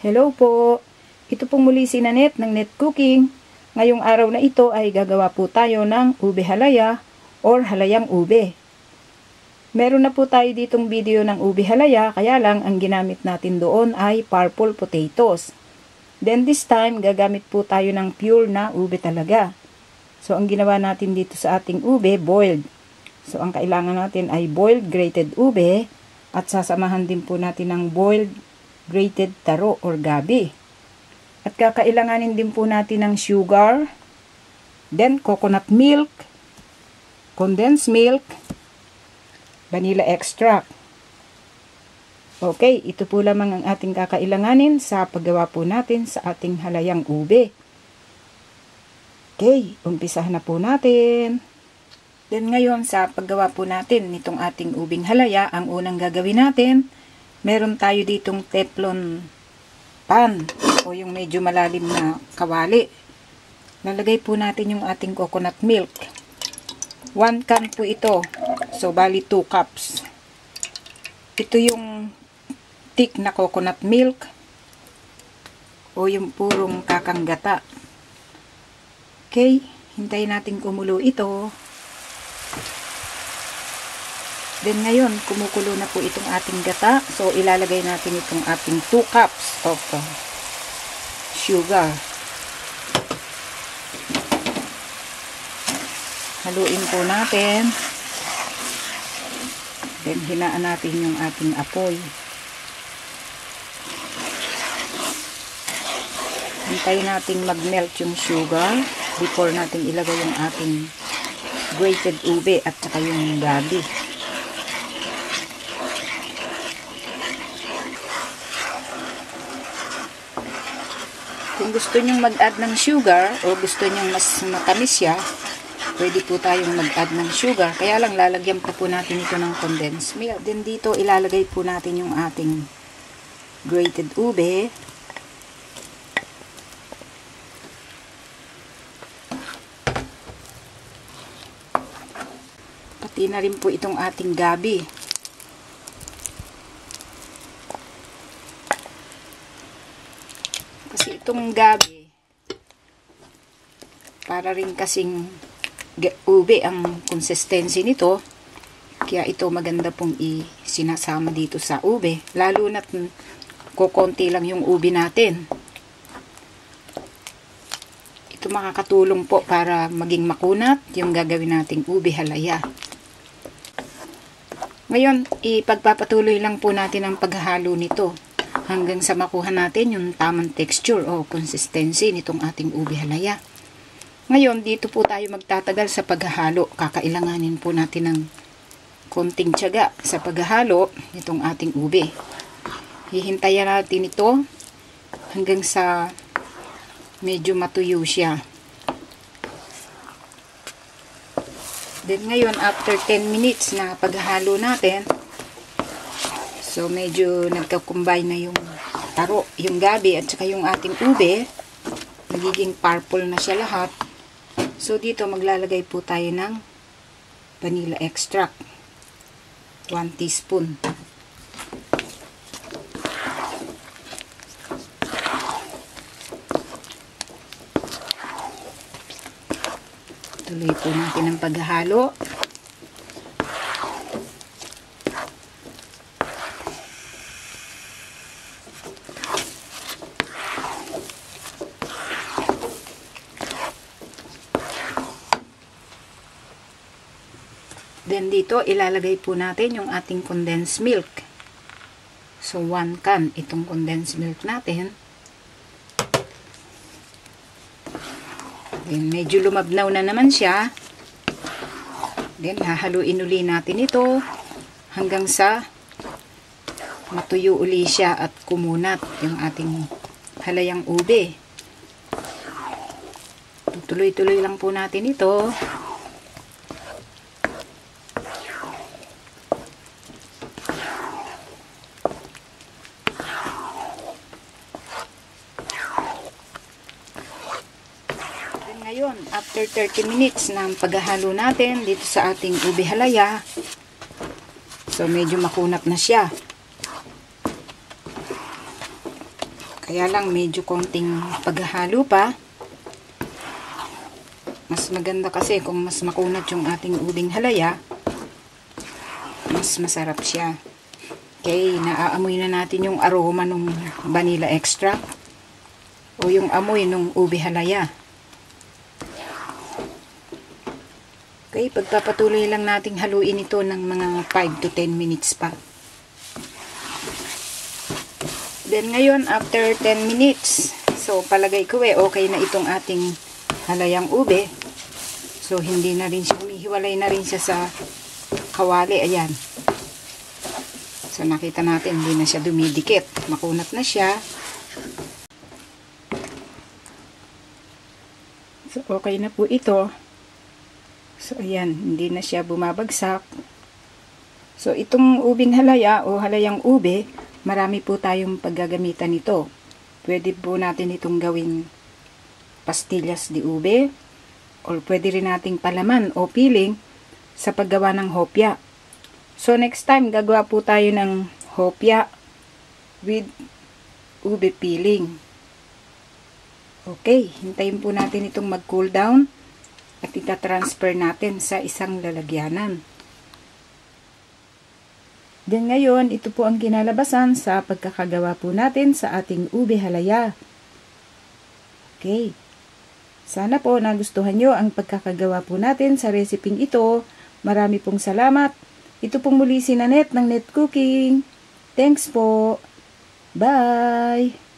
Hello po! Ito pong muli si Nanette ng Net Cooking. Ngayong araw na ito ay gagawa po tayo ng ube halaya or halayang ube. Meron na po tayo ditong video ng ube halaya, kaya lang ang ginamit natin doon ay purple potatoes. Then this time, gagamit po tayo ng pure na ube talaga. So ang ginawa natin dito sa ating ube, boiled. So ang kailangan natin ay boiled grated ube at sasamahan din po natin ng boiled grated taro or gabi. At kakailanganin din po natin ng sugar, then coconut milk, condensed milk, vanilla extract. Okay, ito po lamang ang ating kakailanganin sa paggawa po natin sa ating halayang ube. Okay, umpisahan na po natin. Then ngayon sa paggawa po natin nitong ating ubing halaya, ang unang gagawin natin, meron tayo ditong teflon pan o yung medyo malalim na kawali. Lalagay po natin yung ating coconut milk. 1 can po ito. So, bali 2 cups. Ito yung thick na coconut milk o yung purong kakanggata. Okay, hintayin natin kumulo ito. Then ngayon, kumukulo na po itong ating gata. So, ilalagay natin itong ating 2 cups of sugar. Haluin po natin. Then, hinaan natin yung ating apoy. Hintayin natin mag-melt yung sugar before natin ilagay yung ating grated ube at saka yung gabi. Kung gusto nyong mag-add ng sugar o gusto nyong mas matamis siya, pwede po tayong mag-add ng sugar. Kaya lang lalagyan pa po natin ito ng condensed milk. Then dito ilalagay po natin yung ating grated ube. Pati na rin po itong ating gabi. Kasi itong gabi, para rin kasing ube ang consistency nito, kaya ito maganda pong isinasama dito sa ube, lalo na't kukonti lang yung ube natin. Ito makakatulong po para maging makunat yung gagawin nating ube halaya. Ngayon, ipagpapatuloy lang po natin ang paghahalo nito hanggang sa makuha natin yung tamang texture o consistency nitong ating ube halaya. Ngayon, dito po tayo magtatagal sa paghahalo. Kakailanganin po natin ng konting tiyaga sa paghahalo nitong ating ube. Hihintayan natin ito hanggang sa medyo matuyo siya. Then ngayon, after 10 minutes na paghahalo natin, so medyo nagka-combine na yung taro, yung gabi at saka yung ating ube. Nagiging purple na siya lahat. So dito maglalagay po tayo ng vanilla extract. 1 teaspoon. Tuloy po natin ang paghahalo. Then dito, ilalagay po natin yung ating condensed milk. So, 1 can itong condensed milk natin. Then, medyo lumabnaw na naman siya. Then, hahaluin uli natin ito hanggang sa matuyo uli siya at kumunat yung ating halayang ube. Tuloy-tuloy lang po natin ito. Ngayon, after 30 minutes ng paghahalo natin dito sa ating ube halaya, so medyo makunat na siya. Kaya lang medyo konting paghahalo pa. Mas maganda kasi kung mas makunat yung ating ubing halaya, mas masarap siya. Okay, naaamoy na natin yung aroma ng vanilla extract o yung amoy ng ube halaya. Okay, pagpapatuloy lang nating haluin ito ng mga 5 to 10 minutes pa. Then ngayon, after 10 minutes, so palagay ko okay na itong ating halayang ube. So, hindi na rin siya, humihiwalay na rin siya sa kawali. Ayan. So, nakita natin, hindi na siya dumidikit. Makunat na siya. So, okay na po ito. So, ayan, hindi na siya bumabagsak. So, itong ubing halaya o halayang ube, marami po tayong paggagamitan nito. Pwede po natin itong gawing pastillas de ube, or pwede rin nating palaman o peeling sa paggawa ng hopya. So, next time, gagawa po tayo ng hopya with ube peeling. Okay, hintayin po natin itong mag-cool down at ita-transfer natin sa isang lalagyanan. Then ngayon, ito po ang kinalabasan sa pagkakagawa po natin sa ating ube halaya. Okay. Sana po nagustuhan nyo ang pagkakagawa po natin sa reseping ito. Marami pong salamat. Ito pong muli si Nanette ng Net Cooking. Thanks po. Bye!